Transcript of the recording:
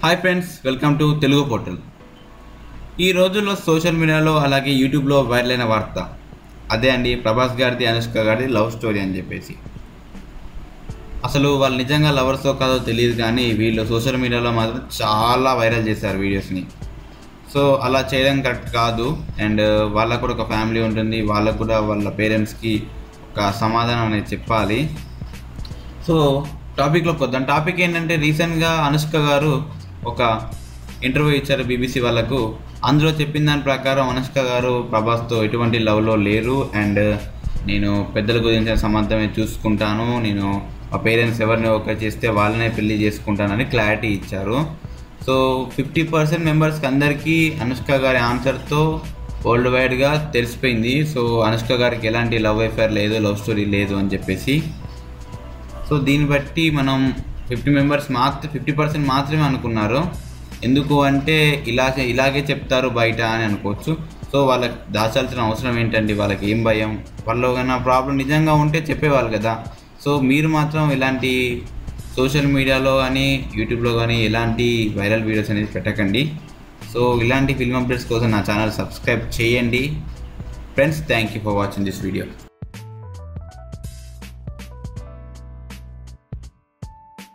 Hi friends, welcome to Telugu portal. ఈ రోజుల్లో social మీడియాలో అలాగే యూట్యూబ్లో వైరల్ అయిన వార్త అదే అండి, ప్రభాస్ గారిది అనుష్క గారిది లవ్ స్టోరీ అని చెప్పేసి. అసలు వాళ్ళు నిజంగా లవర్సో కాదో తెలియదు, కానీ వీళ్ళు సోషల్ మీడియాలో మాత్రం చాలా వైరల్ చేశారు వీడియోస్ని. సో అలా చేయడం కరెక్ట్ కాదు. అండ్ వాళ్ళకు కూడా ఒక ఫ్యామిలీ ఉంటుంది, వాళ్ళకు కూడా వాళ్ళ పేరెంట్స్కి ఒక సమాధానం అనేది చెప్పాలి. సో టాపిక్లోకి వద్దాం. టాపిక్ ఏంటంటే, రీసెంట్గా అనుష్క గారు ఒక ఇంటర్వ్యూ ఇచ్చారు బీబీసీ వాళ్ళకు. అందులో చెప్పిన దాని ప్రకారం అనుష్క గారు ప్రభాస్తో ఎటువంటి లవ్లో లేరు, అండ్ నేను పెద్దల గురించి సంబంధమే చూసుకుంటాను, నేను మా పేరెంట్స్ ఎవరిని ఓకే చేస్తే వాళ్ళనే పెళ్లి చేసుకుంటానని క్లారిటీ ఇచ్చారు. సో 50% మెంబర్స్కి అందరికీ అనుష్క గారి ఆన్సర్తో వరల్డ్ వైడ్గా తెలిసిపోయింది. సో అనుష్క గారికి ఎలాంటి లవ్ అఫేర్ లేదు, లవ్ స్టోరీ లేదు అని చెప్పేసి. సో దీన్ని బట్టి మనం 50% మాత్రమే అనుకున్నారు. ఎందుకు అంటే ఇలాగే చెప్తారు బయట అని అనుకోవచ్చు. సో వాళ్ళకి దాచాల్సిన అవసరం ఏంటండి, వాళ్ళకి ఏం భయం? వాళ్ళు ఏమైనా ప్రాబ్లం నిజంగా ఉంటే చెప్పేవాళ్ళు కదా. సో మీరు మాత్రం ఇలాంటి సోషల్ మీడియాలో కానీ యూట్యూబ్లో కానీ ఎలాంటి వైరల్ వీడియోస్ అనేది పెట్టకండి. సో ఇలాంటి ఫిల్మ్ అప్డేట్స్ కోసం నా ఛానల్ సబ్స్క్రైబ్ చేయండి friends. Thank you for watching this video.